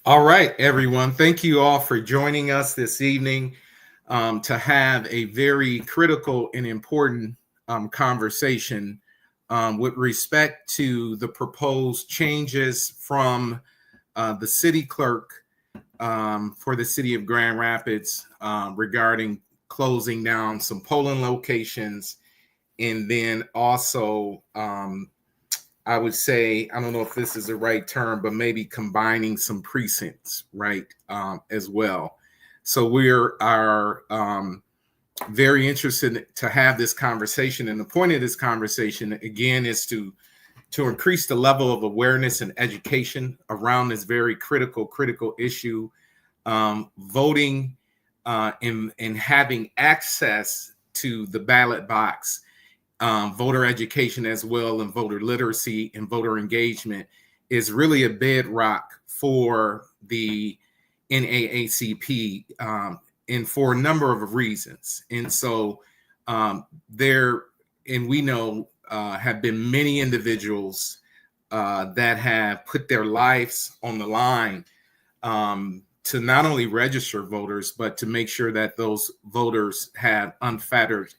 All right, everyone. Thank you all for joining us this evening to have a very critical and important conversation with respect to the proposed changes from the city clerk for the city of Grand Rapids regarding closing down some polling locations and then also I would say, I don't know if this is the right term, but maybe combining some precincts, right, as well. So we are very interested to have this conversation. And the point of this conversation, again, is to increase the level of awareness and education around this very critical issue, voting and having access to the ballot box, voter education as well, and voter literacy and voter engagement is really a bedrock for the NAACP, and for a number of reasons. And so there, and we know have been many individuals that have put their lives on the line to not only register voters, but to make sure that those voters have unfettered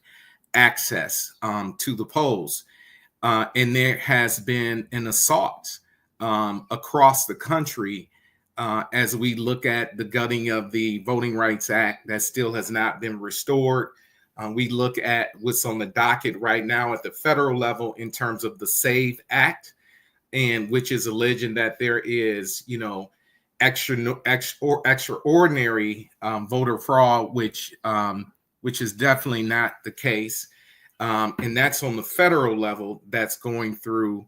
access to the polls. And there has been an assault across the country as we look at the gutting of the Voting Rights Act that still has not been restored. We look at what's on the docket right now at the federal level in terms of the SAVE Act, and which is alleging that there is, extraordinary voter fraud, which is definitely not the case. And that's on the federal level that's going through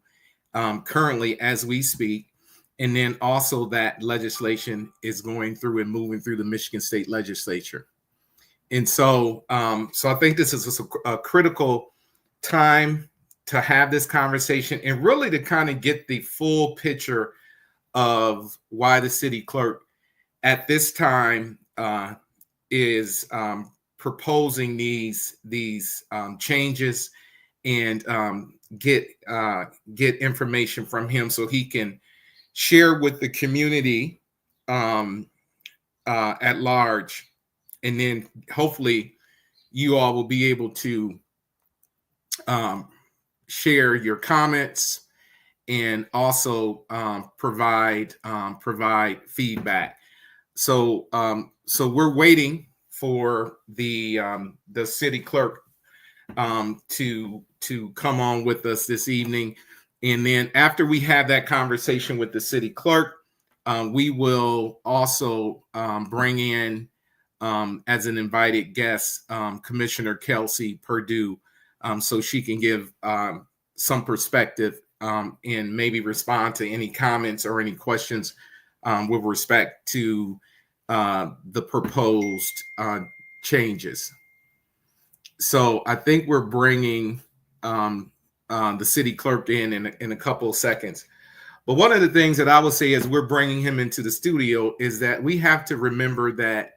currently as we speak. And then also that legislation is going through and moving through the Michigan State Legislature. And so I think this is a critical time to have this conversation and really to kind of get the full picture of why the city clerk at this time is proposing these changes, and get information from him so he can share with the community at large, and then hopefully you all will be able to share your comments and also provide feedback. So we're waiting for the city clerk to come on with us this evening, and then after we have that conversation with the city clerk, we will also bring in as an invited guest Commissioner Kelsey Perdue, so she can give some perspective and maybe respond to any comments or any questions with respect to the proposed changes. So I think we're bringing the city clerk in a couple of seconds. But one of the things that I will say as we're bringing him into the studio is that we have to remember that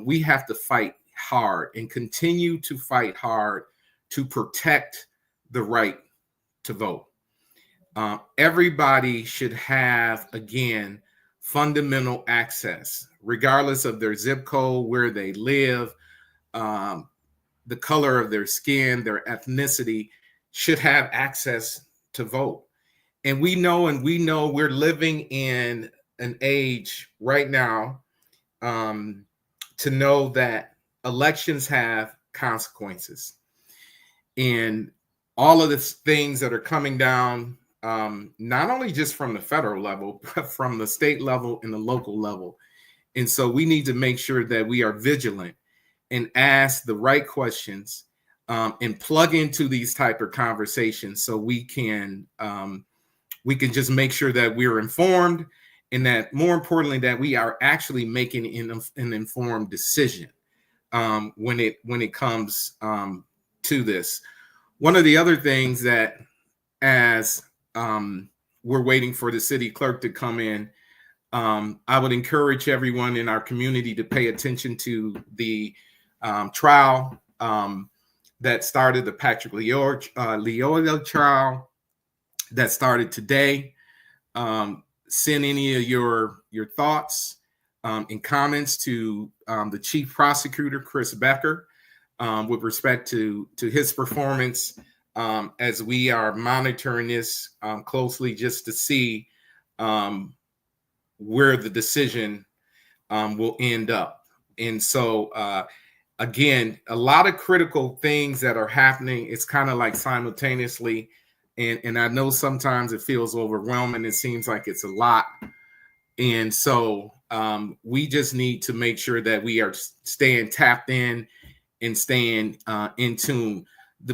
we have to fight hard and continue to fight hard to protect the right to vote. Everybody should have, again, fundamental access, regardless of their zip code, where they live, the color of their skin, their ethnicity, should have access to vote. And we know we're living in an age right now to know that elections have consequences. And all of the things that are coming down, not only just from the federal level, but from the state level and the local level. And so we need to make sure that we are vigilant and ask the right questions and plug into these type of conversations so we can just make sure that we're informed, and that more importantly that we are actually making an informed decision when it comes to this. One of the other things that, as we're waiting for the city clerk to come in, I would encourage everyone in our community to pay attention to the trial that started, the Patrick Leola trial that started today. send any of your thoughts and comments to the Chief Prosecutor, Chris Becker, with respect to his performance, as we are monitoring this closely, just to see where the decision will end up. And so, again, a lot of critical things that are happening. It's kind of like simultaneously. And I know sometimes it feels overwhelming. It seems like it's a lot. And so we just need to make sure that we are staying tapped in and staying in tune.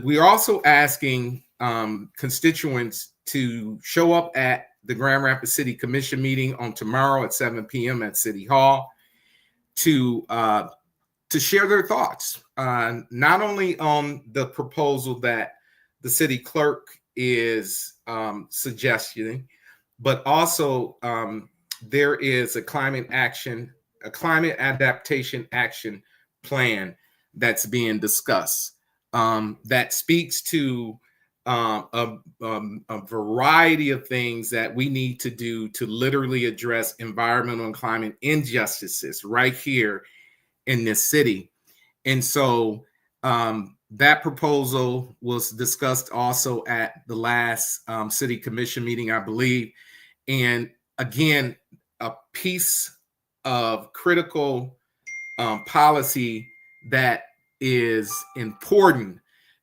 We're also asking constituents to show up at the Grand Rapids City Commission meeting on tomorrow at 7 p.m. at City Hall to share their thoughts, not only on the proposal that the city clerk is suggesting, but also there is a climate adaptation action plan that's being discussed that speaks to a variety of things that we need to do to literally address environmental and climate injustices right here in this city. And so that proposal was discussed also at the last city commission meeting, I believe. And again, a piece of critical policy that is important,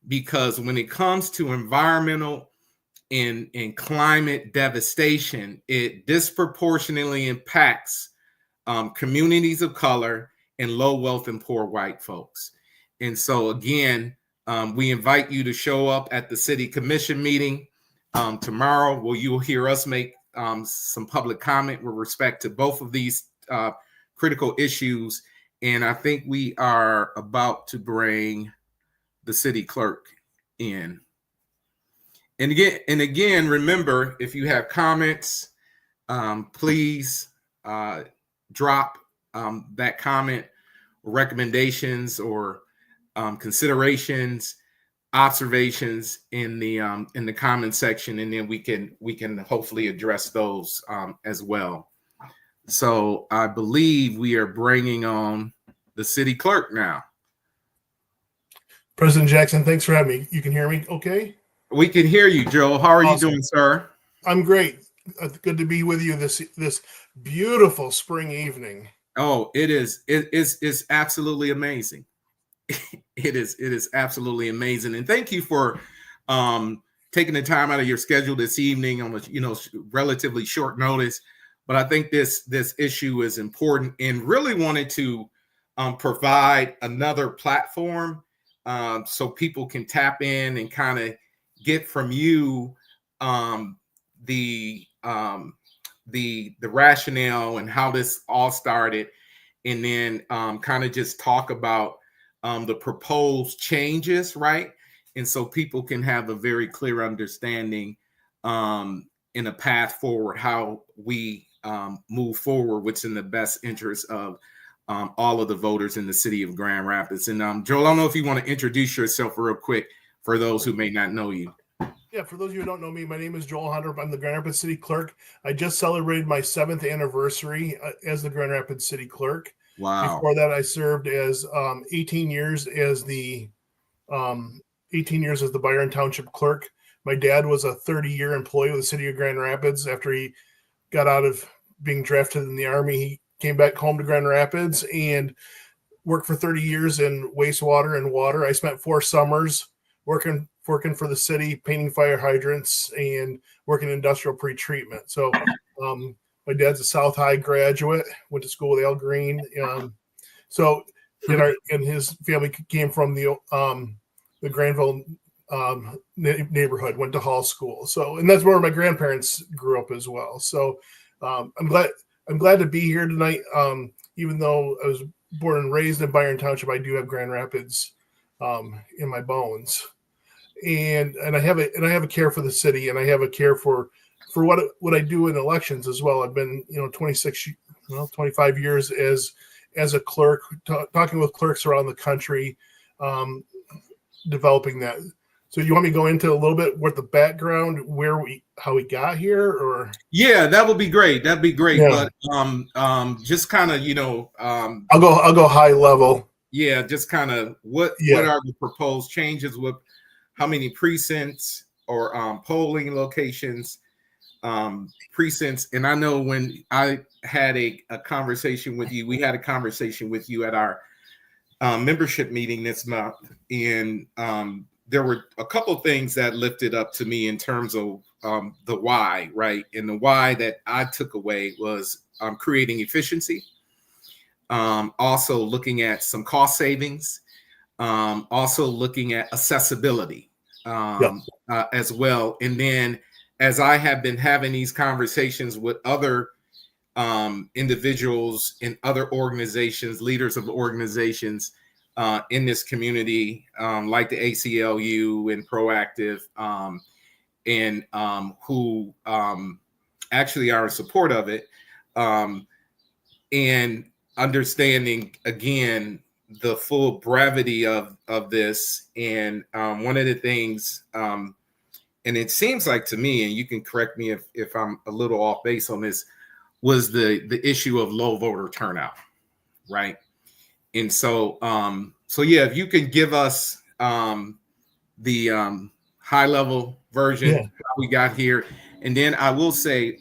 because when it comes to environmental and climate devastation, it disproportionately impacts communities of color and low wealth and poor white folks. And so again, we invite you to show up at the city commission meeting tomorrow, where you will hear us make some public comment with respect to both of these critical issues. And I think we are about to bring the city clerk in. And again, remember, if you have comments, please drop that comment, recommendations, or considerations, observations in the comment section, and then we can hopefully address those as well. So I believe we are bringing on the city clerk now. President Jackson, thanks for having me. You can hear me okay? We can hear you, Joe. How are you doing, sir? I'm great. Good to be with you this beautiful spring evening. Oh, it is. It's absolutely amazing. It is absolutely amazing. And thank you for taking the time out of your schedule this evening on relatively short notice. But I think this issue is important, and really wanted to provide another platform so people can tap in and kind of get from you the rationale and how this all started, and then kind of just talk about the proposed changes, right? And so people can have a very clear understanding in a path forward, how we move forward, what's in the best interest of all of the voters in the city of Grand Rapids. And Joel, I don't know if you want to introduce yourself real quick for those who may not know you. Yeah, for those of you who don't know me, my name is Joel Hunter. I'm the Grand Rapids City Clerk. I just celebrated my 7th anniversary as the Grand Rapids City Clerk. Wow. Before that, I served as 18 years as the Byron Township Clerk. My dad was a 30-year employee with the city of Grand Rapids. After he got out of being drafted in the Army, he came back home to Grand Rapids and worked for 30 years in wastewater and water. I spent 4 summers working for the city, painting fire hydrants and working industrial pretreatment. So my dad's a South High graduate, went to school with Al Green. So and his family came from the Granville neighborhood, went to Hall School. So, and that's where my grandparents grew up as well. So I'm glad to be here tonight. Even though I was born and raised in Byron Township, I do have Grand Rapids in my bones. And I have a care for the city, and I have a care for what I do in elections as well. I've been 25 years as a clerk, talking with clerks around the country, developing that. So you want me to go into a little bit with the background, how we got here, or? Yeah, that would be great. That'd be great. Yeah. But just kind of, I'll go high level. yeah, just kind of what Yeah. are the proposed changes with how many precincts or polling locations, precincts. And I know when I had a conversation with you, we had a conversation with you at our membership meeting this month, and there were a couple things that lifted up to me in terms of the why, right? And the why that I took away was creating efficiency, also looking at some cost savings, also looking at accessibility as well. And then as I have been having these conversations with other individuals in other organizations, leaders of organizations in this community, like the ACLU and Proactive, and who actually are in support of it, and understanding again the full brevity of this. And one of the things, and it seems like to me, and you can correct me if I'm a little off base on this, was the issue of low voter turnout, right? And so yeah, if you can give us the high level version how we got here, and then I will say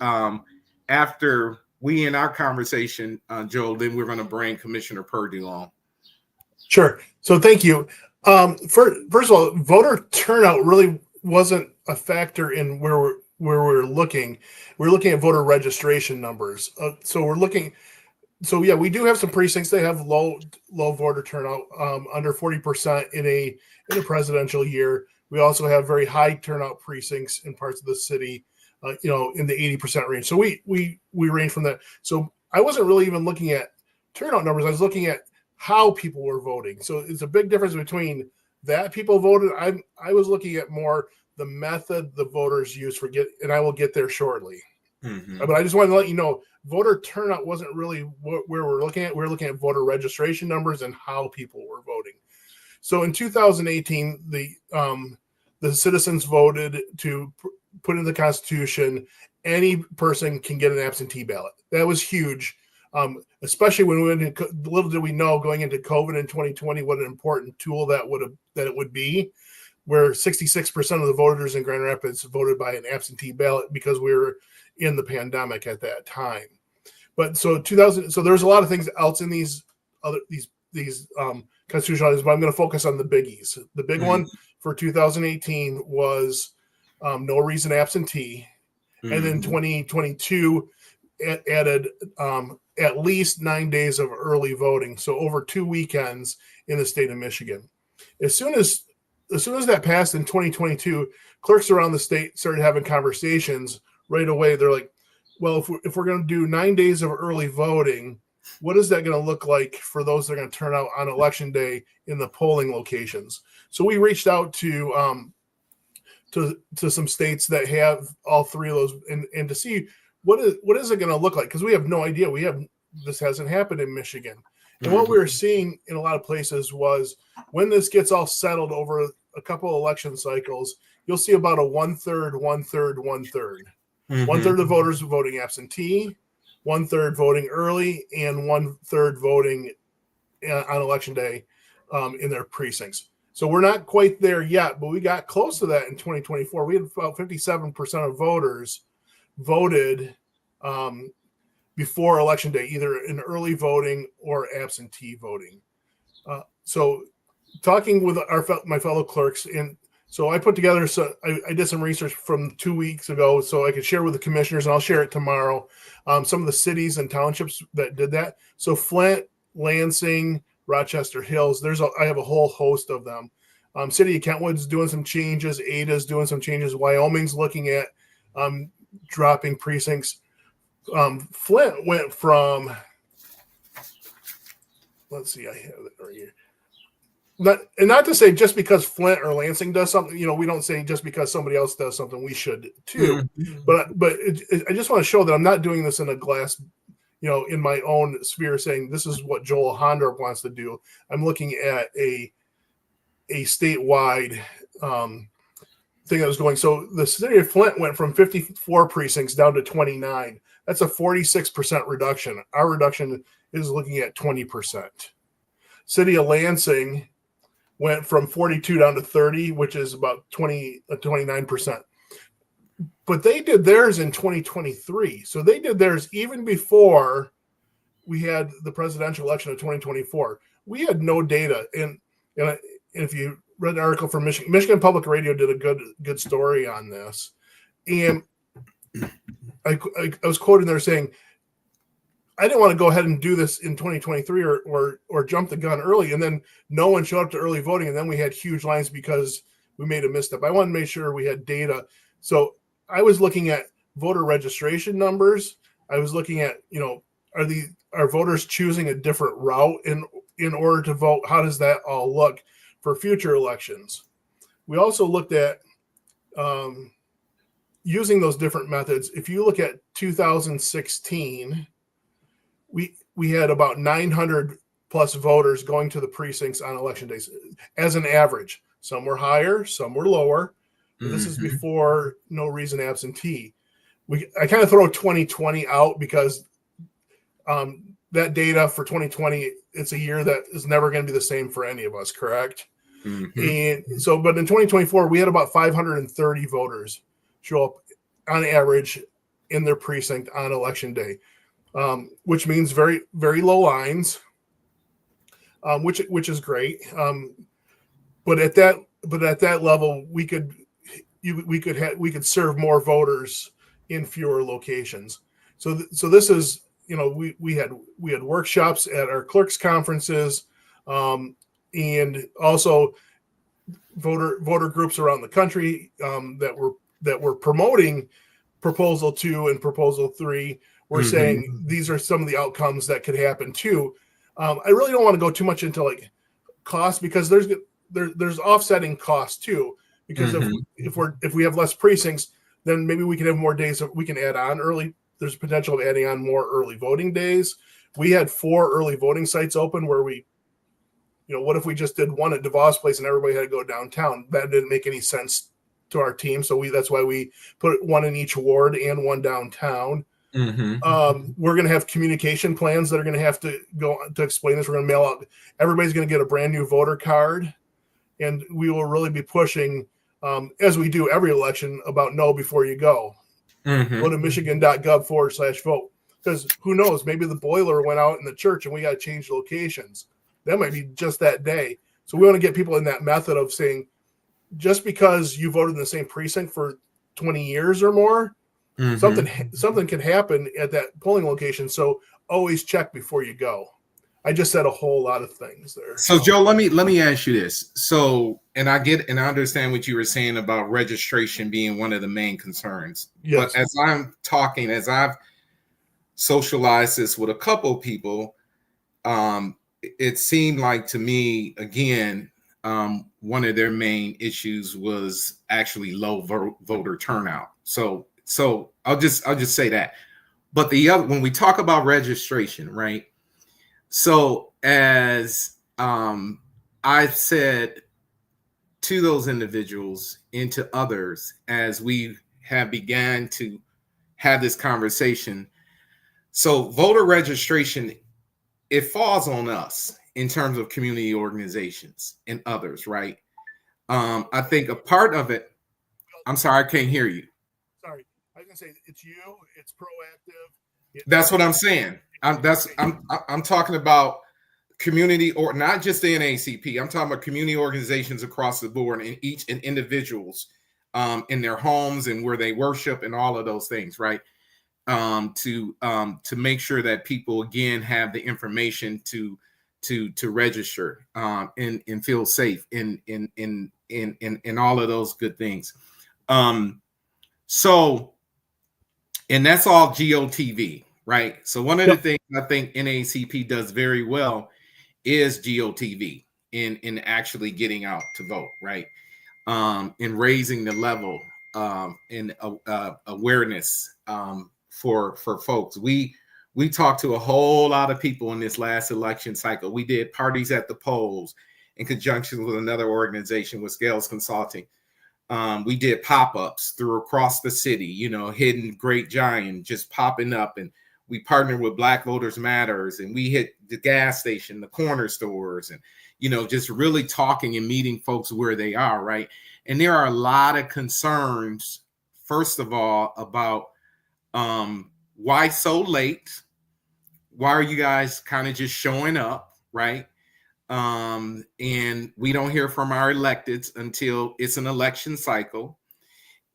after we in our conversation, Joel, then we're going to bring Commissioner Purdue on. Sure. So thank you. First of all, voter turnout really wasn't a factor in where we're looking. We're looking at voter registration numbers. So we do have some precincts that have low voter turnout, under 40% in a presidential year. We also have very high turnout precincts in parts of the city, in the 80% range. So we range from that. So I wasn't really even looking at turnout numbers. I was looking at how people were voting. So it's a big difference between that people voted. I was looking at more the method the voters use and I will get there shortly. Mm-hmm. But I just wanted to let you know, voter turnout wasn't really where we're looking at. We're looking at voter registration numbers and how people were voting. So in 2018, the citizens voted to put in the Constitution, any person can get an absentee ballot. That was huge, especially when we went into, little did we know going into COVID in 2020 what an important tool that it would be, where 66% of the voters in Grand Rapids voted by an absentee ballot because we were in the pandemic at that time. But so there's a lot of things else in these constitutional items, but I'm going to focus on the biggies. The big one for 2018 was no reason absentee. And then 2022 added at least 9 days of early voting. So over 2 weekends in the state of Michigan. As soon as that passed in 2022, clerks around the state started having conversations right away. They're like, well, if we're going to do 9 days of early voting, what is that going to look like for those that are going to turn out on election day in the polling locations? So we reached out to some states that have all three of those and to see what is it going to look like, because we have no idea. This hasn't happened in Michigan. And what we were seeing in a lot of places was when this gets all settled over a couple election cycles, you'll see about a 1/3, 1/3, 1/3. 1/3 of the voters voting absentee, 1/3 voting early, and 1/3 voting on election day in their precincts. So we're not quite there yet, but we got close to that in 2024. We had about 57% of voters voted before election day, either in early voting or absentee voting. So talking with my fellow clerks, and so I put together, I did some research from 2 weeks ago so I could share with the commissioners, and I'll share it tomorrow, some of the cities and townships that did that. So Flint, Lansing, Rochester Hills, I have a whole host of them. City of Kentwood's doing some changes. Ada's doing some changes. Wyoming's looking at dropping precincts. Flint went from, let's see, I have it right here. Not to say just because Flint or Lansing does something, we don't say just because somebody else does something, we should too. But I just want to show that I'm not doing this in a glass, in my own sphere, saying this is what Joel Hondorp wants to do. I'm looking at a statewide thing that was going. So the city of Flint went from 54 precincts down to 29. That's a 46% reduction. Our reduction is looking at 20%. City of Lansing went from 42 down to 30, which is about 29%. But they did theirs in 2023. So they did theirs even before we had the presidential election of 2024. We had no data. And if you read an article from Michigan Public Radio did a good story on this. And I was quoted there saying, I didn't want to go ahead and do this in 2023 or jump the gun early. And then no one showed up to early voting. And then we had huge lines because we made a misstep. I wanted to make sure we had data. So I was looking at voter registration numbers. I was looking at, are voters choosing a different route in order to vote? How does that all look for future elections? We also looked at using those different methods. If you look at 2016, we had about 900 plus voters going to the precincts on election days as an average. Some were higher, some were lower. Mm-hmm. This is before no reason absentee. I kind of throw 2020 out because that data for 2020, it's a year that is never going to be the same for any of us, correct? Mm-hmm. And so, but in 2024, we had about 530 voters show up on average in their precinct on election day, which means very, very low lines, which is great. But at that level, we could serve more voters in fewer locations. So this is, we had workshops at our clerks conferences, and also voter groups around the country that were promoting Proposal 2 and Proposal 3. We're saying these are some of the outcomes that could happen too. I really don't want to go too much into like cost because there's offsetting costs too. Because if we have less precincts, then maybe we can have more days that we can add on early. There's potential of adding on more early voting days. We had 4 early voting sites open where what if we just did one at DeVos Place and everybody had to go downtown? That didn't make any sense to our team. So that's why we put one in each ward and one downtown. Mm-hmm. We're going to have communication plans that are going to have to go to explain this. We're going to mail out. Everybody's going to get a brand new voter card, and we will really be pushing, as we do every election, about know before you go. Mm-hmm. Go to michigan.gov/vote, because who knows? Maybe the boiler went out in the church and we got to change locations. That might be just that day. So we want to get people in that method of saying, just because you voted in the same precinct for 20 years or more, something can happen at that polling location. So always check before you go. I just said a whole lot of things there. So Joe, let me ask you this. So, and I understand what you were saying about registration being one of the main concerns. Yes. But as I've socialized this with a couple of people, it seemed like to me, again, one of their main issues was actually low voter turnout. So I'll just say that. But when we talk about registration, right? So as I've said to those individuals and to others, as we have began to have this conversation, so voter registration, it falls on us in terms of community organizations and others, right? I think a part of it, I'm sorry, I can't hear you. Sorry, I was gonna say it's you, it's proactive. That's what I'm saying. I'm talking about community, or not just the NAACP. I'm talking about community organizations across the board, and individuals in their homes and where they worship and all of those things, right? To make sure that people again have the information to register and feel safe in all of those good things. So, and that's all GOTV. Right. So one of the things I think NAACP does very well is GOTV in actually getting out to vote, right? In raising the level in awareness for folks. We talked to a whole lot of people in this last election cycle. We did parties at the polls in conjunction with another organization, with Scales Consulting. We did pop-ups through across the city, you know, hidden great giant just popping up. And we partnered with Black Voters Matters, and we hit the gas station, the corner stores, and, you know, just really talking and meeting folks where they are, right? And there are a lot of concerns, first of all, about why so late? Why are you guys kind of just showing up, right? And we don't hear from our electeds until it's an election cycle.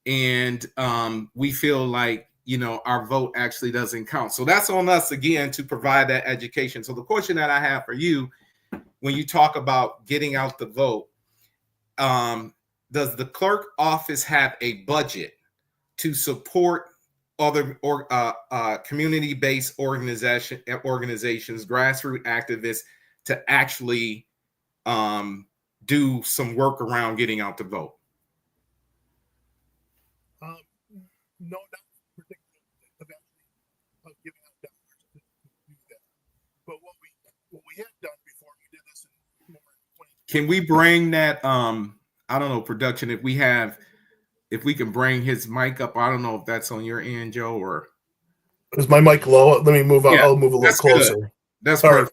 And we feel like, you know, our vote actually doesn't count. So that's on us again to provide that education. So the question that I have for you, when you talk about getting out the vote, does the clerk office have a budget to support other community-based organizations, grassroots activists, to actually do some work around getting out the vote? No, not particularly of giving out dollars to do that. But what we had done before, we did this in 2020. Can we bring that? I don't know, production. If we can bring his mic up. I don't know if that's on your end, Joe, or is my mic low? Let me move. Yeah, I'll move a little closer. Good. That's all perfect. Right.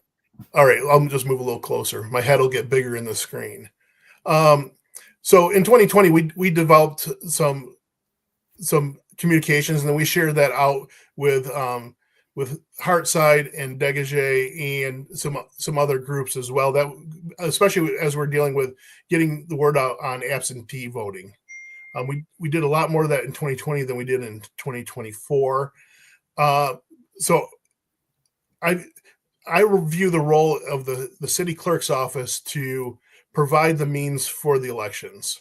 All right, I'll just move a little closer. My head will get bigger in the screen. So in 2020, we developed some communications, and then we shared that out with Heartside and Degage and some other groups as well. That especially as we're dealing with getting the word out on absentee voting. We did a lot more of that in 2020 than we did in 2024. So I review the role of the city clerk's office to provide the means for the elections.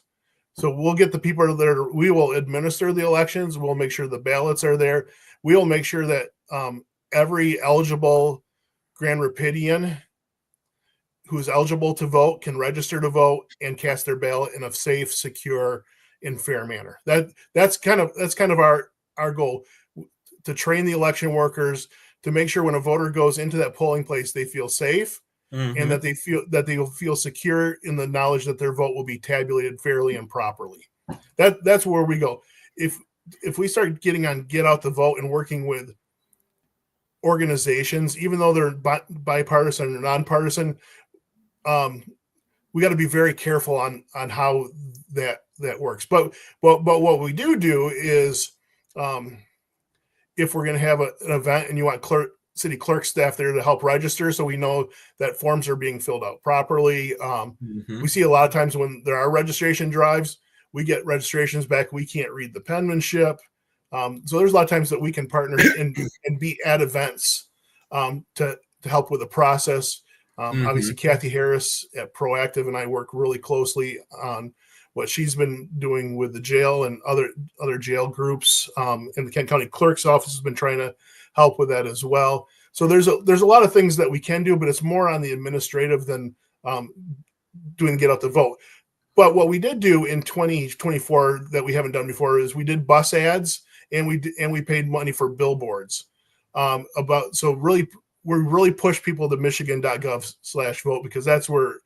So we'll get the people there. We will administer the elections. We'll make sure the ballots are there. We will make sure that every eligible Grand Rapidian who is eligible to vote can register to vote and cast their ballot in a safe, secure, and fair manner. That's kind of our goal, to train the election workers to make sure when a voter goes into that polling place, they feel safe. Mm-hmm. And that they will feel secure in the knowledge that their vote will be tabulated fairly and properly. That's where we go. If we start getting on get out the vote and working with organizations, even though they're bipartisan or nonpartisan, we got to be very careful on how that works. But what we do is, if we're going to have an event and you want city clerk staff there to help register, so we know that forms are being filled out properly. We see a lot of times when there are registration drives, we get registrations back, we can't read the penmanship. So there's a lot of times that we can partner and be at events to help with the process. Obviously, Kathy Harris at Proactive and I work really closely on what she's been doing with the jail and other jail groups. And the Kent County Clerk's Office has been trying to help with that as well. So there's a lot of things that we can do, but it's more on the administrative than doing get out the vote. But what we did do in 2024 that we haven't done before is we did bus ads and we paid money for billboards. We really push people to michigan.gov/vote because that's where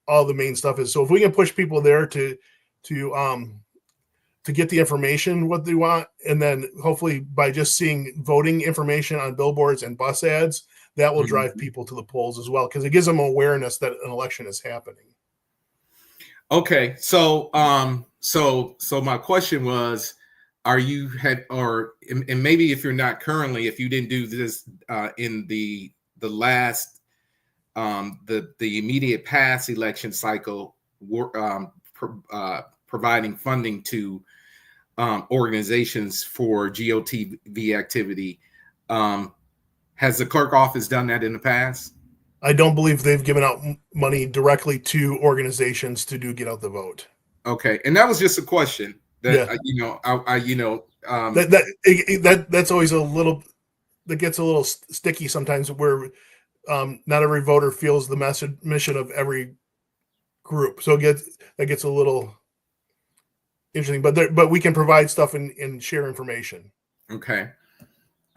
all the main stuff is. So if we can push people there to get the information what they want, and then hopefully by just seeing voting information on billboards and bus ads, that will drive people to the polls as well, because it gives them awareness that an election is happening. Okay, so my question was, and maybe if you're not currently, if you didn't do this in the last the immediate past election cycle, providing funding to organizations for GOTV activity, has the clerk office done that in the past? I don't believe they've given out money directly to organizations to do get out the vote. Okay, and that was just a question that that's always a little, that gets a little sticky sometimes, where not every voter feels the mission of every group, so that gets a little interesting. But we can provide stuff and share information. Okay.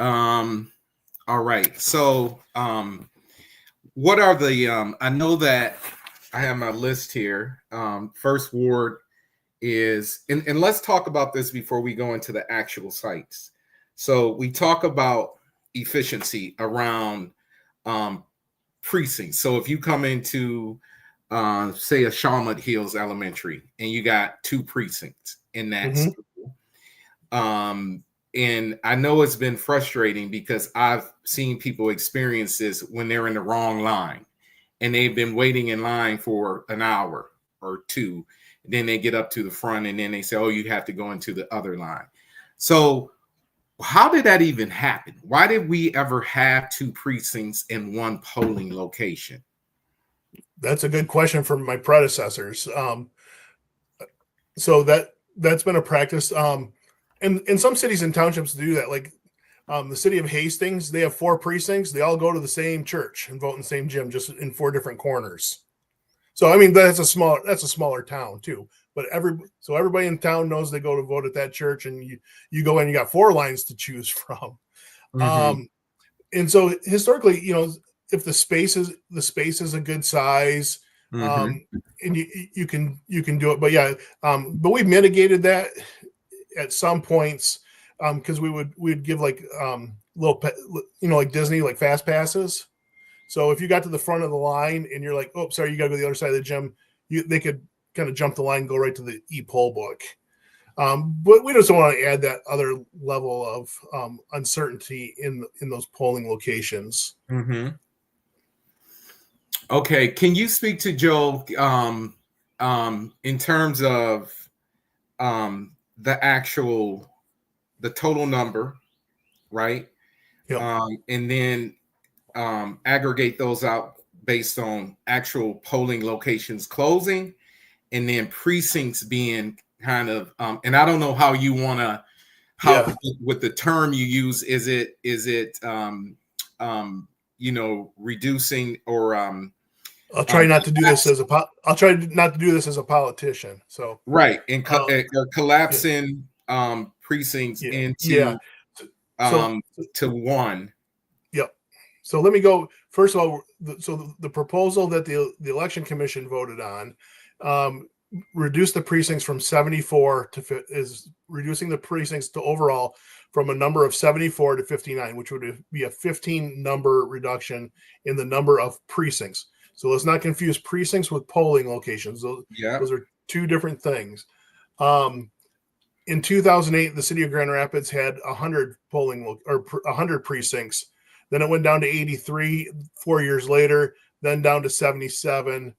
All right. So what are the I know that I have my list here. First Ward is, and let's talk about this before we go into the actual sites. So we talk about efficiency around precincts. So if you come into, say, a Shawmut Hills Elementary, and you got 2 precincts in that school, and I know it's been frustrating because I've seen people experience this when they're in the wrong line, and they've been waiting in line for an hour or 2. Then they get up to the front, and then they say, "Oh, you have to go into the other line." So how did that even happen? Why did we ever have 2 precincts in one polling location? That's a good question from my predecessors. So that's been a practice. And in some cities and townships do that. Like the city of Hastings, they have 4 precincts. They all go to the same church and vote in the same gym, just in 4 different corners. So I mean that's a smaller town too. But everybody in town knows they go to vote at that church, and you go in, you got 4 lines to choose from. And so historically, if the space is a good size, and you can do it. But yeah, but we mitigated that at some points because we'd give like little like Disney, like fast passes. So if you got to the front of the line and you're like, oh, sorry, you got to go to the other side of the gym, they could kind of jump the line, go right to the e-poll book. But we just don't want to add that other level of uncertainty in those polling locations. Okay, can you speak to Joe in terms of the total number, right? Yep. And then aggregate those out based on actual polling locations closing, and then precincts being kind of and I don't know how you want to with the term you use. Is it reducing, or I'll try not to do this as a politician. So right, and collapsing precincts into to one. Yep. So let me go. First of all, the proposal that the election commission voted on reduced the precincts from 74 is reducing the precincts to overall from a number of 74 to 59, which would be a 15 number reduction in the number of precincts. So let's not confuse precincts with polling locations. Those are 2 different things. In 2008, the city of Grand Rapids had 100 100 precincts. Then it went down to 83 4 years later, then down to 77,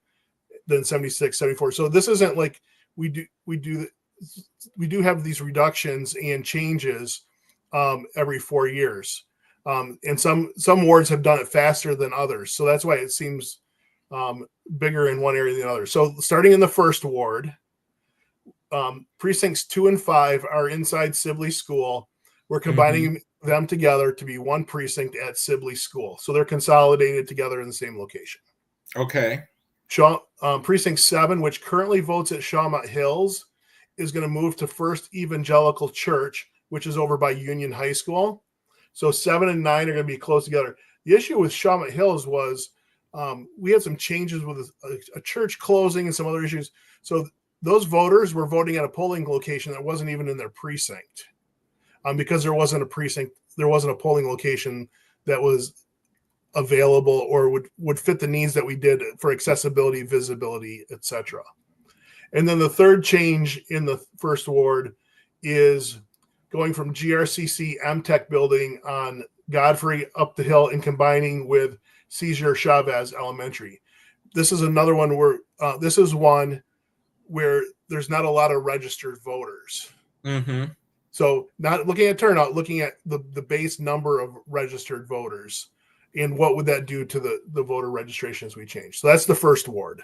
then 76, 74. So this isn't like we do have these reductions and changes every 4 years. And some wards have done it faster than others. So that's why it seems bigger in one area than others. So starting in the first ward, precincts 2 and 5 are inside Sibley School. We're combining them together to be one precinct at Sibley School. So they're consolidated together in the same location. Okay. Precinct 7, which currently votes at Shawmut Hills, is going to move to First Evangelical Church, which is over by Union High School. So 7 and 9 are going to be close together. The issue with Shawmut Hills was we had some changes with a church closing and some other issues. So those voters were voting at a polling location that wasn't even in their precinct because there wasn't a polling location that was available or would fit the needs that we did for accessibility, visibility, etc. And then the third change in the first ward is going from GRCC MTech building on Godfrey up the hill and combining with Cesar Chavez Elementary. This is another one where this is one where there's not a lot of registered voters. So not looking at turnout, looking at the base number of registered voters and what would that do to the voter registrations we change. So that's the first ward.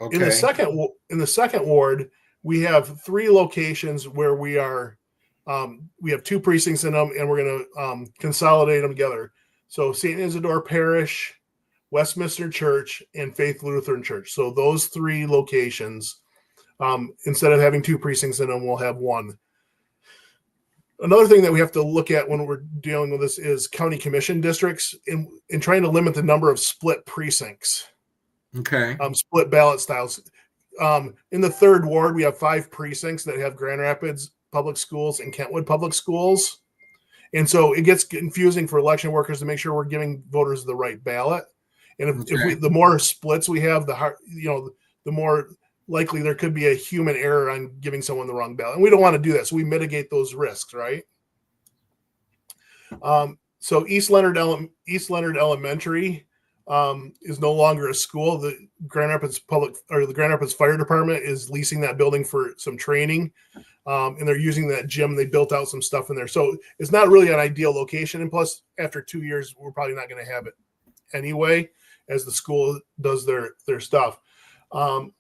Okay. In the second ward, we have 3 locations where we have 2 precincts in them, and we're going to consolidate them together. So St. Isidore Parish, Westminster Church, and Faith Lutheran Church. So those 3 locations, instead of having 2 precincts in them, we'll have 1. Another thing that we have to look at when we're dealing with this is county commission districts in trying to limit the number of split precincts. Okay. Split ballot styles. in the 3rd ward, we have 5 precincts that have Grand Rapids Public Schools and Kentwood Public Schools. And so it gets confusing for election workers to make sure we're giving voters the right ballot. And if the more splits we have, the more likely there could be a human error on giving someone the wrong ballot. And we don't want to do that. So we mitigate those risks, right? So East Leonard Elementary is no longer a school. The Grand Rapids Fire Department is leasing that building for some training. And they're using that gym. They built out some stuff in there. So it's not really an ideal location. And plus, after 2 years, we're probably not going to have it anyway, as the school does their stuff.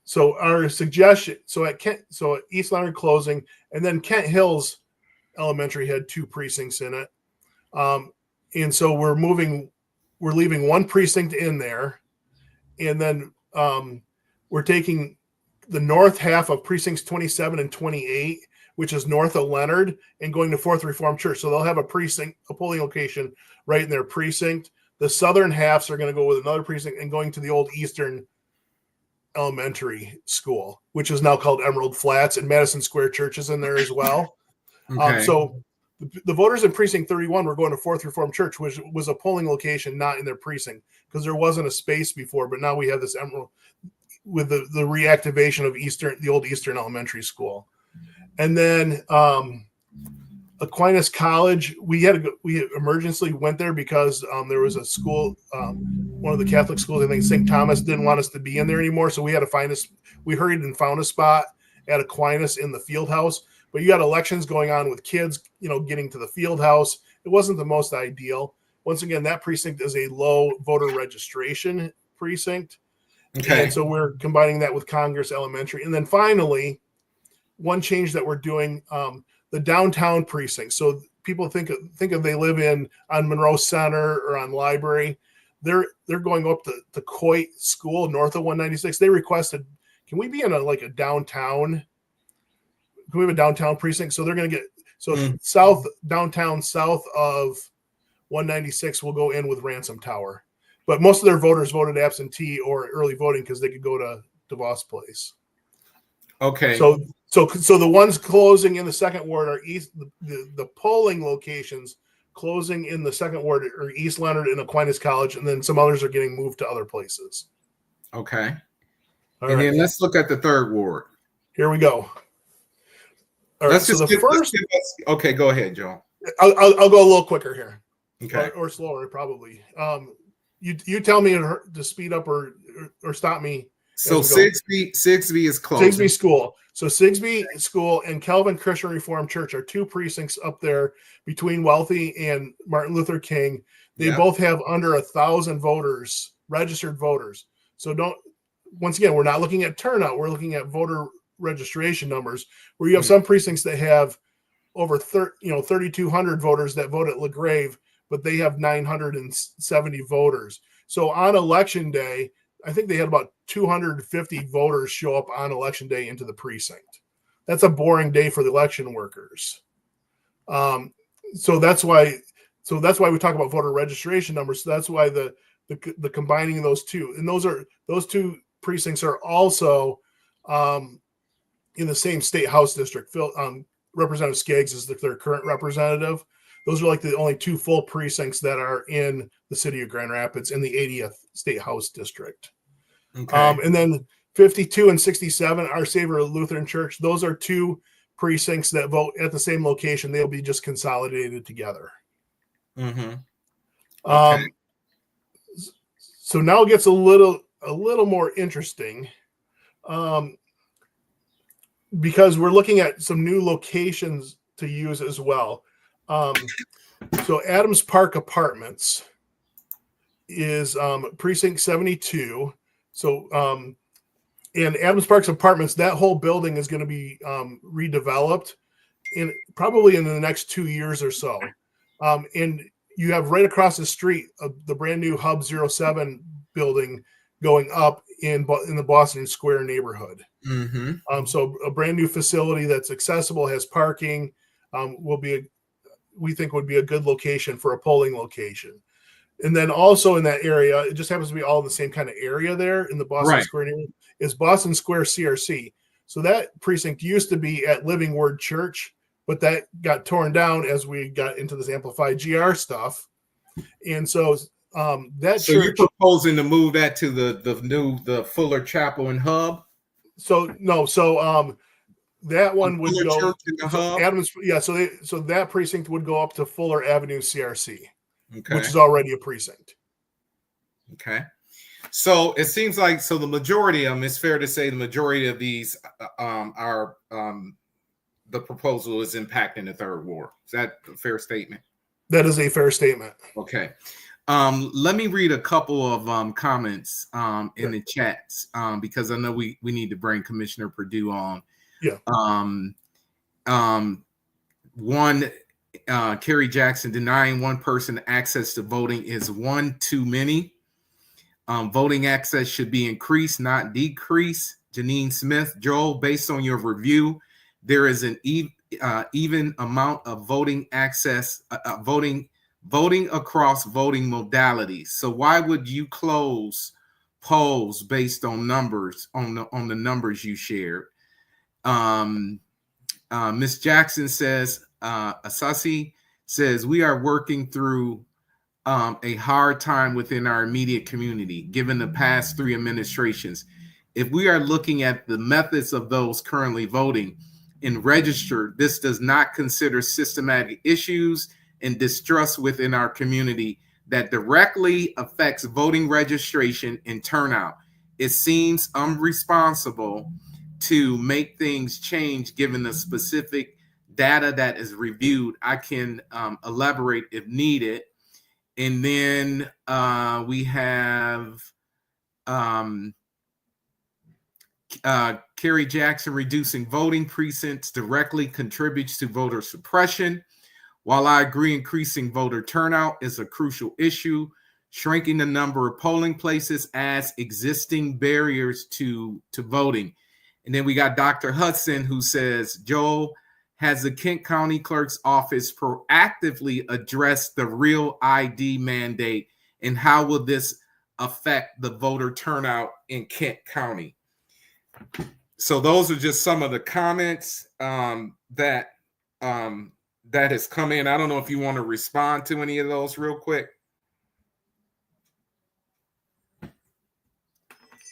So our suggestion, at East Leonard closing, and then Kent Hills Elementary had 2 precincts in it. And so we're leaving 1 precinct in there. And then we're taking the north half of precincts 27 and 28, which is north of Leonard, and going to Fourth Reformed Church. So they'll have a polling location right in their precinct. The southern halves are going to go with another precinct and going to the old Eastern Elementary School, which is now called Emerald Flats, and Madison Square Church is in there as well. Okay. So the voters in precinct 31 were going to Fourth Reformed Church, which was a polling location not in their precinct because there wasn't a space before, but now we have this Emerald with the reactivation of the old Eastern Elementary School. And then Aquinas College, we emergency went there because there was a school, one of the Catholic schools, I think St. Thomas, didn't want us to be in there anymore. So we had to we hurried and found a spot at Aquinas in the field house. But you got elections going on with kids, getting to the field house. It wasn't the most ideal. Once again, that precinct is a low voter registration precinct. Okay. And so we're combining that with Congress Elementary. And then finally, one change that we're doing, the downtown precinct. So people think of they live on Monroe Center or on Library. They're going up to Coit School north of 196. They requested, can we be in a downtown? Can we have a downtown precinct? So they're going to get south of 196 will go in with Ransom Tower. But most of their voters voted absentee or early voting because they could go to DeVos Place. Okay. So the ones closing in the second ward are the polling locations closing in the second ward are East Leonard and Aquinas College, and then some others are getting moved to other places. Okay. All and right. then let's look at the 3rd ward. Here we go. All right. Okay, go ahead, Joe. I'll go a little quicker here. Okay. Or slower, probably. You tell me to speed up or stop me. So Sigsbee is close. Sigsbee School. So Sigsbee School and Calvin Christian Reformed Church are 2 precincts up there between Wealthy and Martin Luther King. They both have under 1,000 voters, registered voters. So once again, we're not looking at turnout. We're looking at voter registration numbers, where you have some precincts that have over 3,200 voters that vote at LaGrave, but they have 970 voters. So on election day, I think they had about 250 voters show up on election day into the precinct. That's a boring day for the election workers. So that's why we talk about voter registration numbers. So that's why the combining of those two, and those 2 precincts are also in the same state house district. Representative Skaggs is their current representative. Those are like the only 2 full precincts that are in the city of Grand Rapids in the 80th State House District. Okay. And then 52 and 67, Our Savior Lutheran Church. Those are 2 precincts that vote at the same location. They'll be just consolidated together. Mm-hmm. Okay. So now it gets a little more interesting, because we're looking at some new locations to use as well. So Adams Park Apartments is precinct 72. So and Adams Park's Apartments, that whole building is going to be redeveloped probably in the next 2 years or so. And you have right across the street the brand new Hub 07 building going up in the Boston Square neighborhood. Mm-hmm. So a brand new facility that's accessible, has parking, we think would be a good location for a polling location. And then also in that area, it just happens to be all in the same kind of area there in the Boston Right. Square area, is Boston Square CRC. So that precinct used to be at Living Word Church, but that got torn down as we got into this Amplified GR stuff. And so that So church. you're proposing to move that to the Fuller Chapel and Hub? So no, so that one would Fuller go. Church in the So Hub? Adams, yeah. So that precinct would go up to Fuller Avenue CRC, Okay. which is already a precinct. Okay. So it seems like the majority of them, it's fair to say the majority of these are the proposal is impacting the third ward. Is that a fair statement? That is a fair statement. Okay. Let me read a couple of comments in the chats because I know we need to bring Commissioner Perdue on. Yeah. One, Kerry Jackson, denying one person access to voting is one too many. Voting access should be increased, not decreased. Janine Smith, Joel, based on your review, there is an even amount of voting access, voting across voting modalities. So why would you close polls based on numbers on the numbers you shared? Ms. Jackson says, Asasi says, we are working through a hard time within our immediate community, given the past 3 administrations. If we are looking at the methods of those currently voting and registered, this does not consider systematic issues and distrust within our community that directly affects voting registration and turnout. It seems unresponsible to make things change given the specific data that is reviewed. I can elaborate if needed. And then we have Kerry Jackson, reducing voting precincts directly contributes to voter suppression. While I agree increasing voter turnout is a crucial issue, shrinking the number of polling places adds existing barriers to voting. And then we got Dr. Hudson, who says, Joel, has the Kent County Clerk's Office proactively addressed the real ID mandate, and how will this affect the voter turnout in Kent County? So those are just some of the comments that has come in. I don't know if you want to respond to any of those real quick.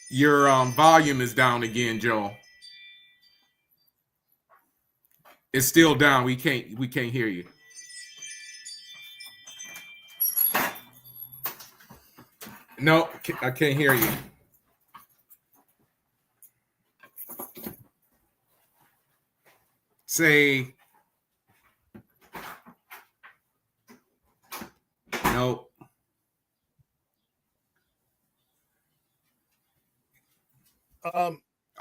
Your volume is down again, Joel. It's still down. We can't hear you. No, I can't hear you. Say no.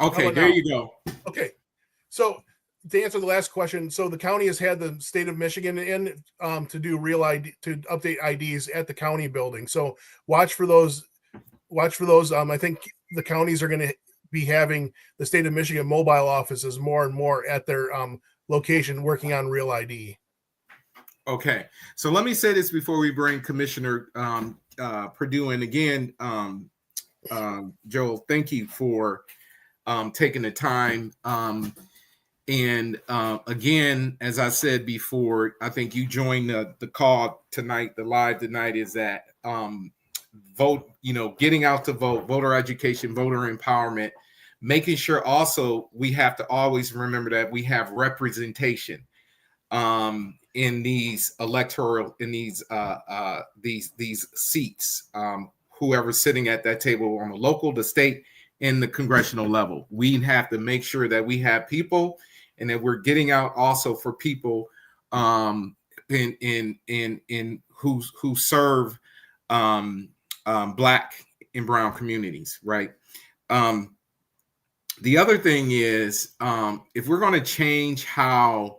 Okay, there you go. Okay, so to answer the last question, so the county has had the state of Michigan in to do real ID, to update IDs at the county building. So watch for those. I think the counties are going to be having the state of Michigan mobile offices more and more at their location working on real ID. Okay, so let me say this before we bring Commissioner Perdue in again. Joel, thank you for taking the time. And again, as I said before, I think you joined the call tonight. The live tonight is that vote, getting out to vote, voter education, voter empowerment, making sure also we have to always remember that we have representation in these electoral, in these seats, whoever's sitting at that table on the local, the state, and the congressional level. We have to make sure that we have people, and that we're getting out also for people in who serve Black and brown communities, right? The other thing is, if we're going to change how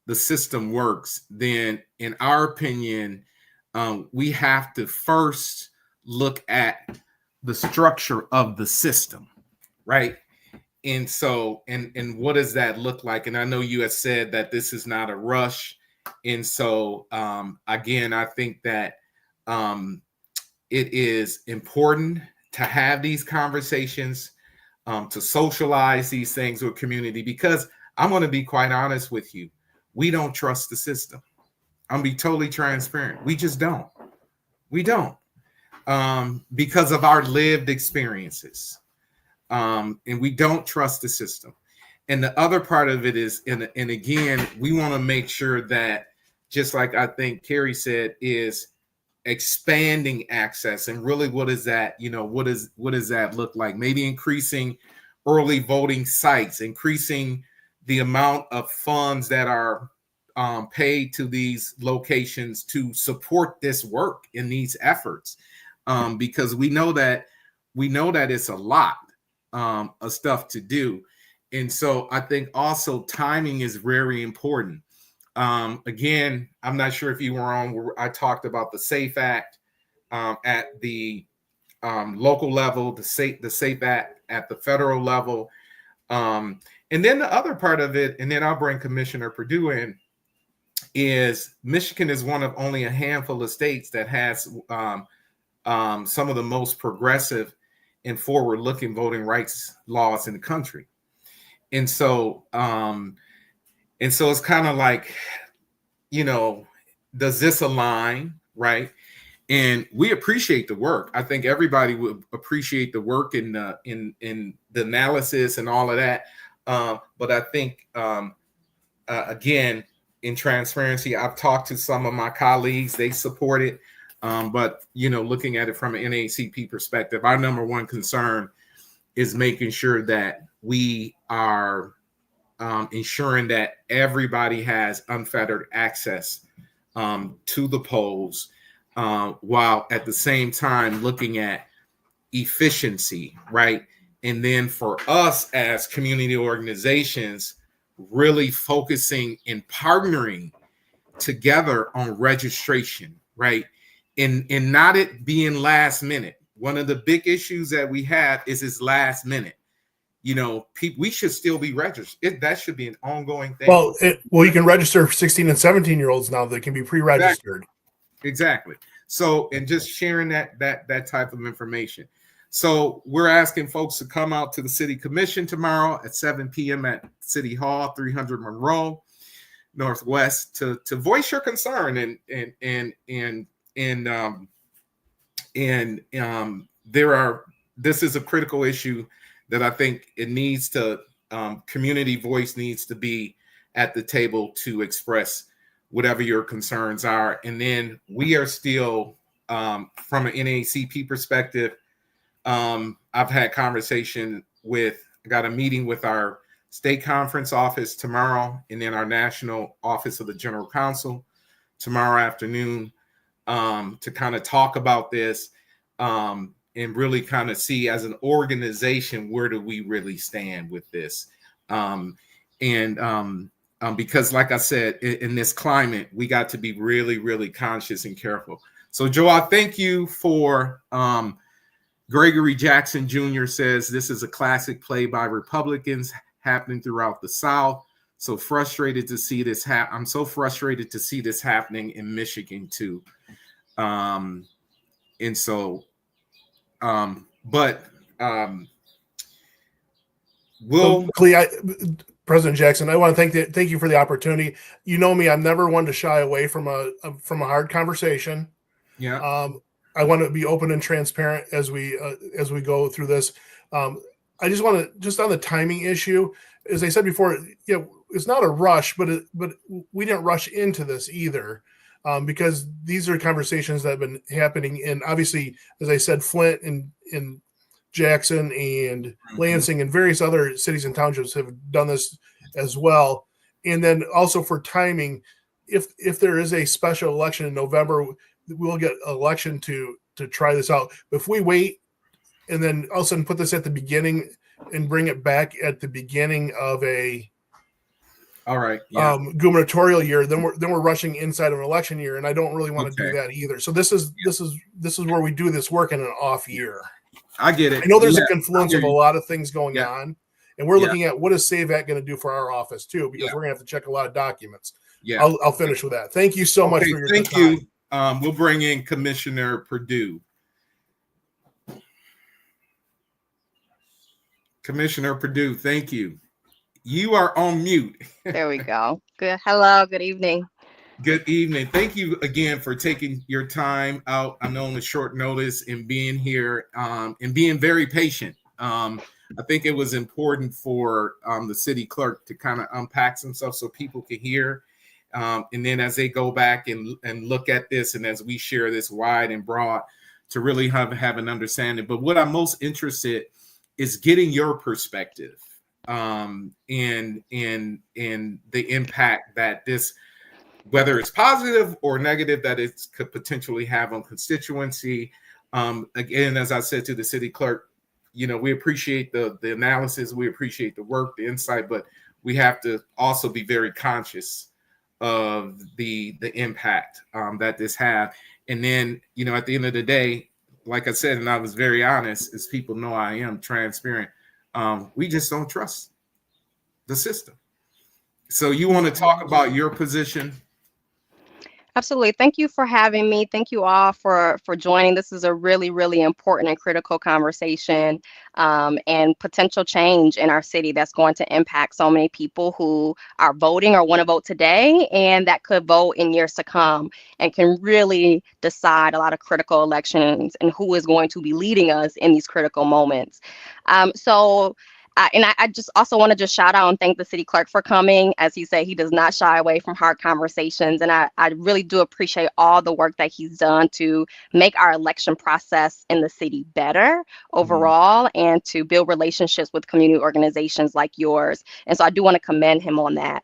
the system works, then in our opinion, we have to first look at the structure of the system, right? And so, and what does that look like? And I know you have said that this is not a rush. And so, again, I think that it is important to have these conversations, to socialize these things with community, because I'm going to be quite honest with you. We don't trust the system. I'm going to be totally transparent. We just don't. We don't. Because of our lived experiences. And we don't trust the system. And the other part of it is, and again, we want to make sure that, just like I think Carrie said, is expanding access. And really, what is that? What does that look like? Maybe increasing early voting sites, increasing the amount of funds that are paid to these locations to support this work in these efforts, because we know that it's a lot of stuff to do. And so I think also timing is very important. Again, I'm not sure if you were on where I talked about the SAFE Act at the local level, the SAFE Act at the federal level. And then the other part of it, and then I'll bring Commissioner Perdue in, is Michigan is one of only a handful of states that has some of the most progressive and forward-looking voting rights laws in the country. And so it's kind of like, does this align, right? And we appreciate the work. I think everybody would appreciate the work in the analysis and all of that. But I think, again, in transparency, I've talked to some of my colleagues, they support it. But, looking at it from an NAACP perspective, our number one concern is making sure that we are ensuring that everybody has unfettered access to the polls, while at the same time looking at efficiency, right? And then for us as community organizations, really focusing and partnering together on registration, right? And not it being last minute. One of the big issues that we have is it's last minute. We should still be registered. That should be an ongoing thing. Well, you can register for 16 and 17-year-olds now that can be pre-registered. Exactly. So, and just sharing that type of information. So we're asking folks to come out to the City Commission tomorrow at 7 p.m. at City Hall, 300 Monroe Northwest, to voice your concern this is a critical issue that I think it needs to, community voice needs to be at the table to express whatever your concerns are. And then we are still, from an NAACP perspective, I've had conversation I got a meeting with our state conference office tomorrow, and then our national office of the general counsel tomorrow afternoon, to kind of talk about this, and really kind of see as an organization, where do we really stand with this? Because like I said, in this climate, we got to be really, really conscious and careful. So Joe, I thank you for, Gregory Jackson Jr. says, this is a classic play by Republicans happening throughout the South. So frustrated to see this I'm so frustrated to see this happening in Michigan too. And so, President Jackson, I want to thank you for the opportunity. You know me, I'm never one to shy away from a hard conversation. Yeah. I want to be open and transparent as we go through this. I just want to, just on the timing issue, as I said before, it's not a rush, but we didn't rush into this either, because these are conversations that have been happening. And obviously, as I said, Flint and Jackson and Lansing and various other cities and townships have done this as well. And then also for timing, if there is a special election in November, we'll get an election to try this out. If we wait and then all of a sudden put this at the beginning and bring it back at the beginning of a gubernatorial year, then we're rushing inside of an election year, and I don't really want to do that either. So this is where we do this work in an off year. I get it. I know there's a confluence of a lot of things going on, and we're looking at what is SAVE Act going to do for our office too, because we're going to have to check a lot of documents. Yeah, I'll finish with that. Thank you so much for your time. We'll bring in Commissioner Perdue Commissioner Perdue, thank you. You are on mute. There we go. Good. Hello. Good evening. Good evening. Thank you again for taking your time out. I know on a short notice and being here and being very patient. I think it was important for the city clerk to kind of unpack some stuff so people could hear. And then as they go back and look at this, and as we share this wide and broad, to really have an understanding. But what I'm most interested is getting your perspective and the impact that this, whether it's positive or negative, that it could potentially have on constituency. Again, as I said to the city clerk, we appreciate the analysis, we appreciate the work, the insight, but we have to also be very conscious of the impact that this have. And then, at the end of the day, like I said, and I was very honest, as people know I am transparent, we just don't trust the system. So you want to talk about your position? Absolutely. Thank you for having me. Thank you all for joining. This is a really, really important and critical conversation and potential change in our city that's going to impact so many people who are voting or want to vote today and that could vote in years to come and can really decide a lot of critical elections and who is going to be leading us in these critical moments. I just also want to just shout out and thank the city clerk for coming. As he said, he does not shy away from hard conversations. And I really do appreciate all the work that he's done to make our election process in the city better overall and to build relationships with community organizations like yours. And so I do want to commend him on that.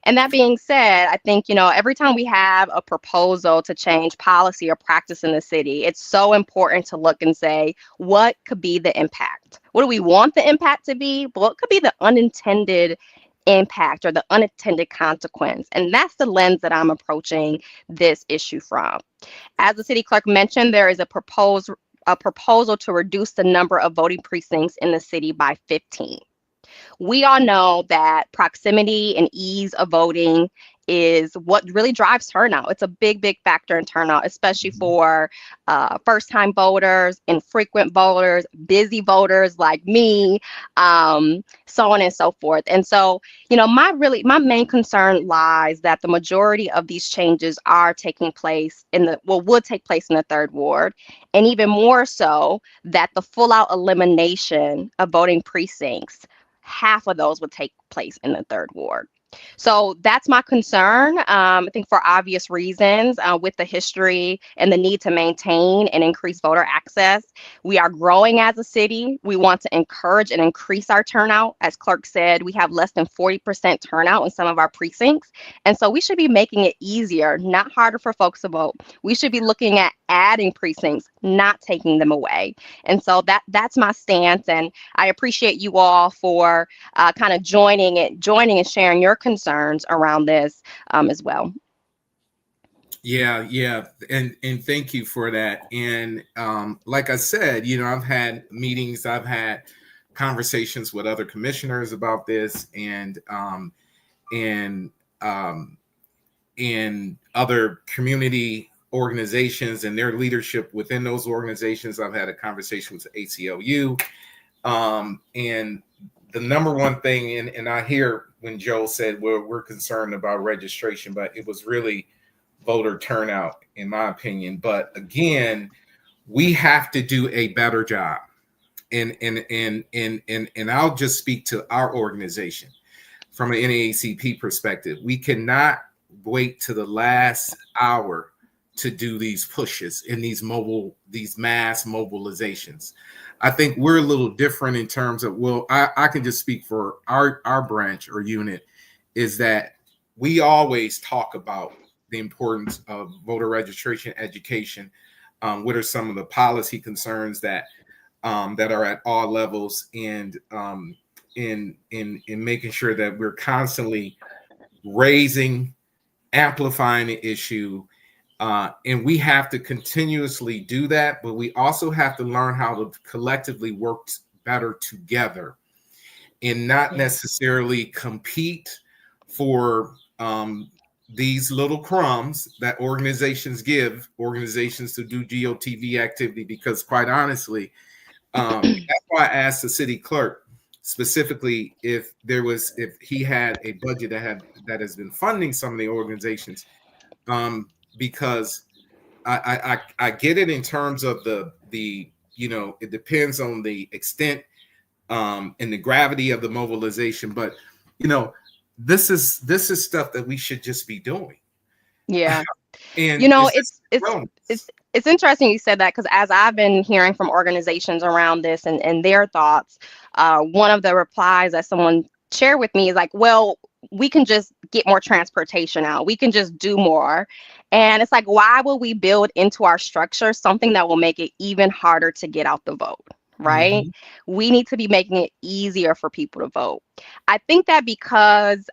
And that being said, I think, every time we have a proposal to change policy or practice in the city, it's so important to look and say, what could be the impact? What do we want the impact to be? But what could be the unintended impact or the unintended consequence? And that's the lens that I'm approaching this issue from. As the city clerk mentioned, there is a proposal to reduce the number of voting precincts in the city by 15. We all know that proximity and ease of voting is what really drives turnout. It's a big, big factor in turnout, especially for first-time voters, infrequent voters, busy voters like me, so on and so forth. And so, my main concern lies that the majority of these changes are taking place would take place in the third ward, and even more so that the full-out elimination of voting precincts, half of those would take place in the third ward. So that's my concern. I think for obvious reasons, with the history and the need to maintain and increase voter access. We are growing as a city. We want to encourage and increase our turnout. As Clerk said, we have less than 40% turnout in some of our precincts. And so we should be making it easier, not harder for folks to vote. We should be looking at adding precincts, not taking them away. And so that's my stance. And I appreciate you all for kind of joining and sharing your concerns around this as well. Yeah. And thank you for that. And like I said, I've had meetings, I've had conversations with other commissioners about this and other community organizations and their leadership within those organizations. I've had a conversation with the ACLU. And the number one thing, and I hear when Joel said, well, we're concerned about registration, but it was really voter turnout, in my opinion. But again, we have to do a better job. And I'll just speak to our organization from an NAACP perspective. We cannot wait to the last hour to do these pushes in these mass mobilizations. I think we're a little different in terms of, I can just speak for our branch or unit, is that we always talk about the importance of voter registration education. What are some of the policy concerns that are at all levels, and in making sure that we're constantly raising, amplifying the issue. And we have to continuously do that, but we also have to learn how to collectively work better together and not necessarily compete for these little crumbs that organizations give organizations to do GOTV activity, because quite honestly, That's why I asked the city clerk specifically if he had a budget that has been funding some of the organizations, because I get it in terms of the it depends on the extent and the gravity of the mobilization, but this is stuff that we should just be doing. Yeah. And It's interesting you said that, because as I've been hearing from organizations around this and their thoughts, one of the replies that someone shared with me is like, well, we can just get more transportation out. We can just do more. And it's like, why will we build into our structure something that will make it even harder to get out the vote? Right? We need to be making it easier for people to vote. I think that because,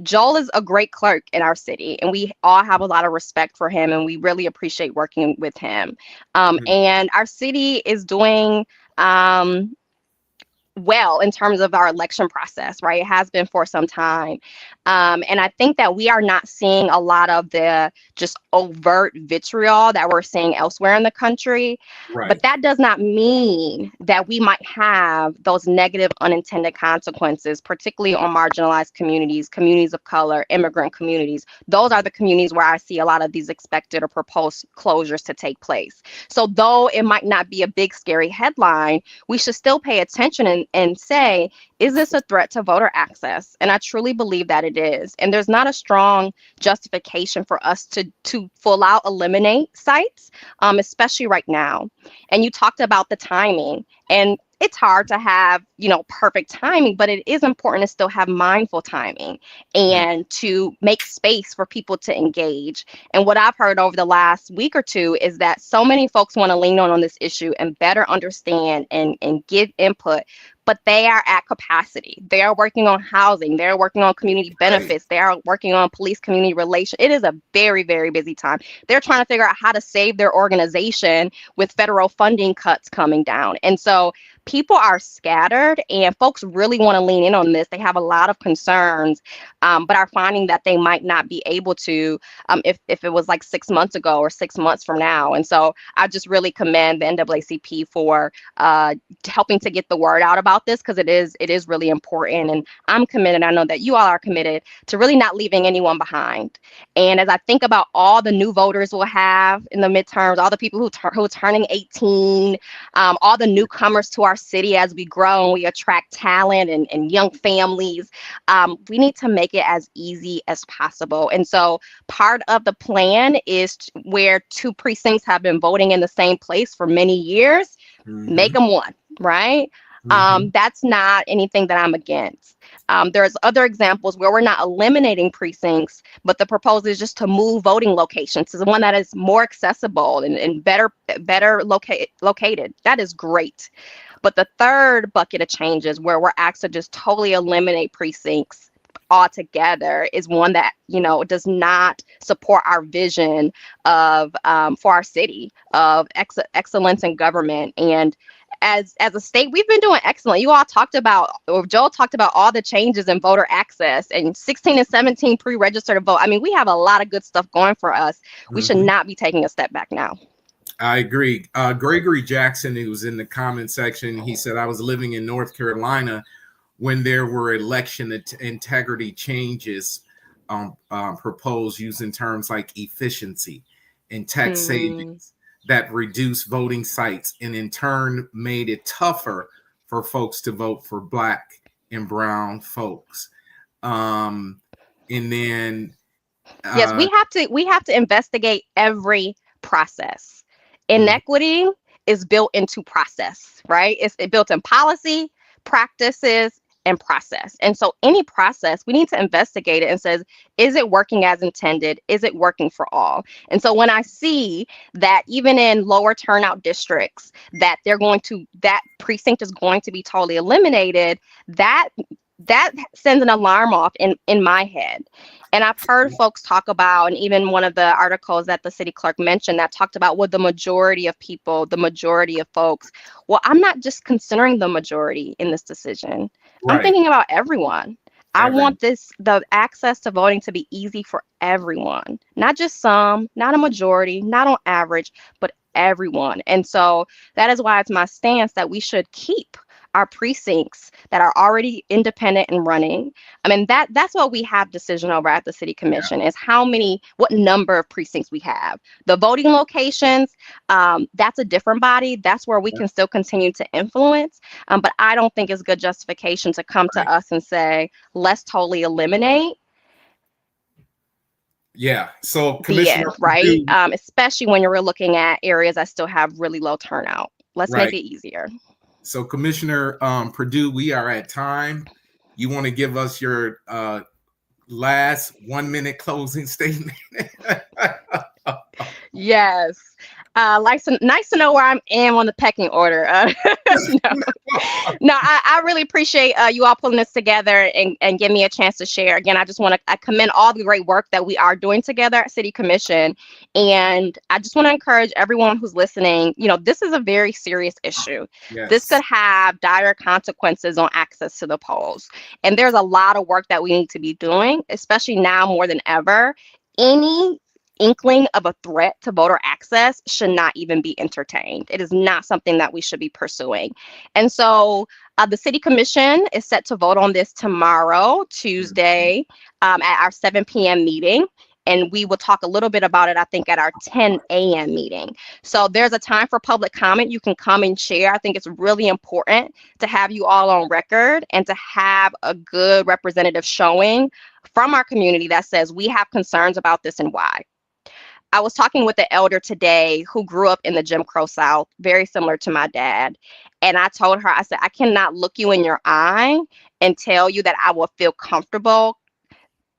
Joel is a great clerk in our city, and we all have a lot of respect for him, and we really appreciate working with him. And our city is doing well in terms of our election process, right? It has been for some time. And I think that we are not seeing a lot of the just overt vitriol that we're seeing elsewhere in the country. Right. But that does not mean that we might have those negative unintended consequences, particularly on marginalized communities, communities of color, immigrant communities. Those are the communities where I see a lot of these expected or proposed closures to take place. So though it might not be a big, scary headline, we should still pay attention and say, is this a threat to voter access? And I truly believe that it is. And there's not a strong justification for us to full out eliminate sites, especially right now. And you talked about the timing, and it's hard to have, perfect timing, but it is important to still have mindful timing and to make space for people to engage. And what I've heard over the last week or two is that so many folks want to lean on this issue and better understand and give input, but they are at capacity. They are working on housing. They're working on community benefits. They are working on police community relations. It is a very, very busy time. They're trying to figure out how to save their organization with federal funding cuts coming down. And so people are scattered, and folks really want to lean in on this. They have a lot of concerns, but are finding that they might not be able to if it was like 6 months ago or 6 months from now. And so I just really commend the NAACP for helping to get the word out about this, because it is really important. And I'm committed. I know that you all are committed to really not leaving anyone behind. And as I think about all the new voters we'll have in the midterms, all the people who are turning 18, all the newcomers to our city as we grow and we attract talent and young families, we need to make it as easy as possible. And so part of the plan is where 2 precincts have been voting in the same place for many years, make them 1, right? That's not anything that I'm against. There's other examples where we're not eliminating precincts, but the proposal is just to move voting locations to the one that is more accessible and better located. That is great. But the third bucket of changes, where we're asked to just totally eliminate precincts altogether, is one that does not support our vision of for our city of excellence in government. And as a state, we've been doing excellent. Joel talked about all the changes in voter access and 16 and 17 pre-registered to vote. I mean, we have a lot of good stuff going for us. We should not be taking a step back now. I agree. Gregory Jackson, who was in the comment section, he said, I was living in North Carolina when there were election integrity changes proposed using terms like efficiency and tax savings that reduced voting sites and in turn made it tougher for folks to vote for Black and brown folks. And then yes, we have to investigate every process. Inequity is built into process, right? It's built in policy, practices, and process. And so any process, we need to investigate it and says, is it working as intended? Is it working for all? And so when I see that even in lower turnout districts, that that precinct is going to be totally eliminated, that sends an alarm off in my head. And I've heard folks talk about, and even one of the articles that the city clerk mentioned that talked about the majority of people, the majority of folks. Well, I'm not just considering the majority in this decision. Right. I'm thinking about everyone. I want the access to voting to be easy for everyone, not just some, not a majority, not on average, but everyone. And so that is why it's my stance that we should keep our precincts that are already independent and running. I mean, that's what we have decision over at the city commission is what number of precincts we have. The voting locations, that's a different body. That's where we can still continue to influence. But I don't think it's good justification to come to us and say, let's totally eliminate. Yeah. So The Commissioner end, right? Perdue, Especially when you're looking at areas that still have really low turnout. Let's make right. it easier. So Commissioner Perdue, we are at time. You want to give us your last 1 minute closing statement? Yes. Nice to know where I am on the pecking order. No, I really appreciate you all pulling this together and give me a chance to share. Again, I just want to commend all the great work that we are doing together at City Commission. And I just want to encourage everyone who's listening, this is a very serious issue. Yes. This could have dire consequences on access to the polls. And there's a lot of work that we need to be doing, especially now more than ever. Any inkling of a threat to voter access should not even be entertained. It is not something that we should be pursuing. And so the City Commission is set to vote on this tomorrow, Tuesday, at our 7 p.m. meeting. And we will talk a little bit about it, I think, at our 10 a.m. meeting. So there's a time for public comment. You can come and share. I think it's really important to have you all on record and to have a good representative showing from our community that says we have concerns about this and why. I was talking with an elder today who grew up in the Jim Crow South, very similar to my dad. And I told her, I said, I cannot look you in your eye and tell you that I will feel comfortable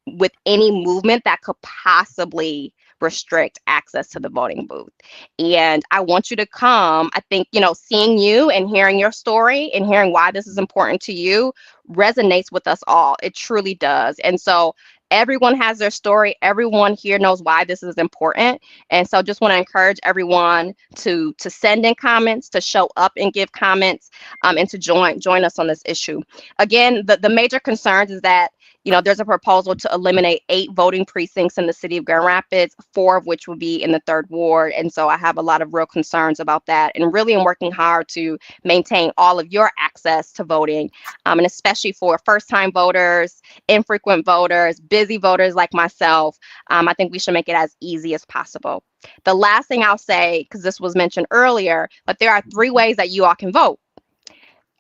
with any movement that could possibly restrict access to the voting booth. And I want you to come. I think, seeing you and hearing your story and hearing why this is important to you resonates with us all. It truly does. And so everyone has their story. Everyone here knows why this is important. And so just want to encourage everyone to send in comments, to show up and give comments, and to join us on this issue. Again, the major concerns is that there's a proposal to eliminate 8 voting precincts in the city of Grand Rapids, 4 of which will be in the 3rd Ward. And so I have a lot of real concerns about that, and really am working hard to maintain all of your access to voting, and especially for first-time voters, infrequent voters, busy voters like myself. I think we should make it as easy as possible. The last thing I'll say, because this was mentioned earlier, but there are 3 ways that you all can vote: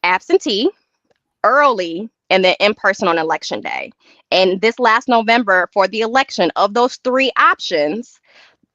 absentee, early, and then in person on election day. And this last November, for the election, of those 3 options,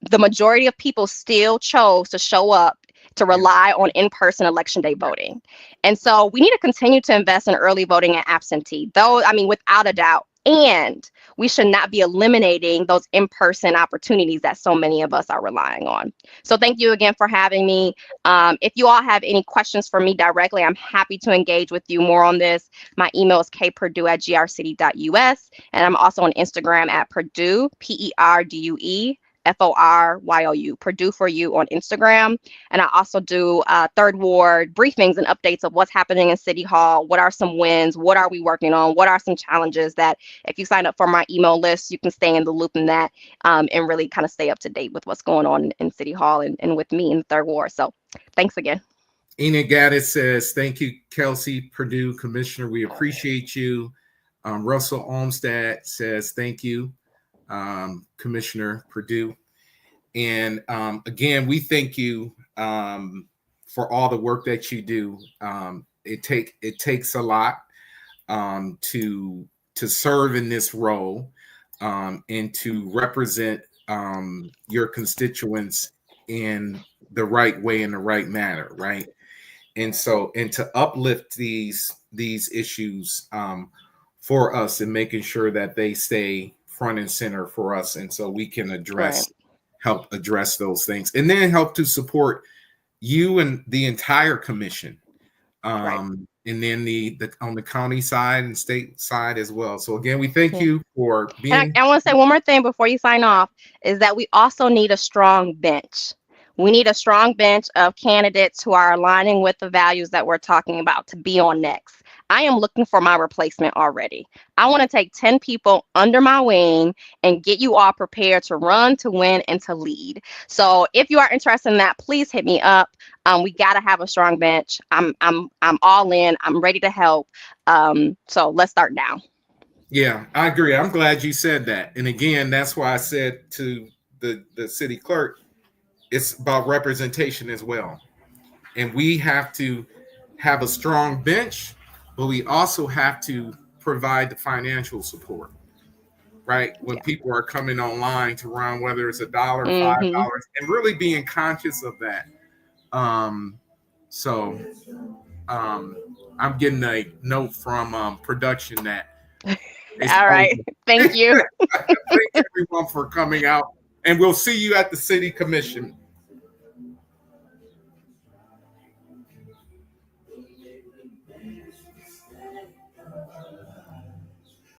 the majority of people still chose to show up to rely on in-person election day voting. And so we need to continue to invest in early voting and absentee, though, without a doubt. And we should not be eliminating those in-person opportunities that so many of us are relying on. So thank you again for having me. If you all have any questions for me directly, I'm happy to engage with you more on this. My email is kperdue@grcity.us. And I'm also on Instagram at Perdue, PERDUE. FORYOU, Perdue for You on Instagram. And I also do 3rd Ward briefings and updates of what's happening in City Hall. What are some wins? What are we working on? What are some challenges that if you sign up for my email list, you can stay in the loop in that, and really kind of stay up to date with what's going on in City Hall and with me in the 3rd Ward. So thanks again. Enid Gaddis says, thank you, Kelsey Perdue, Commissioner. We appreciate you. Russell Olmsted says, thank you, Commissioner Perdue. And again, we thank you for all the work that you do. It takes a lot to serve in this role and to represent your constituents in the right way, in the right manner, right? And so, and to uplift these issues for us and making sure that they stay front and center for us, and so we can help address those things, and then help to support you and the entire commission, and then the on the county side and state side as well. So again, we thank you for being. I want to say one more thing before you sign off, is that we also need a strong bench. We need a strong bench of candidates who are aligning with the values that we're talking about to be on next. I am looking for my replacement already. I want to take 10 people under my wing and get you all prepared to run, to win, and to lead. So if you are interested in that, please hit me up. We got to have a strong bench. I'm all in. I'm ready to help. So let's start now. Yeah, I agree. I'm glad you said that. And again, that's why I said to the city clerk, it's about representation as well. And we have to have a strong bench, but we also have to provide the financial support, right? When people are coming online to run, whether it's $1, $5, and really being conscious of that. So I'm getting a note from production that. All right. Thank you. Thank everyone for coming out. And we'll see you at the city commission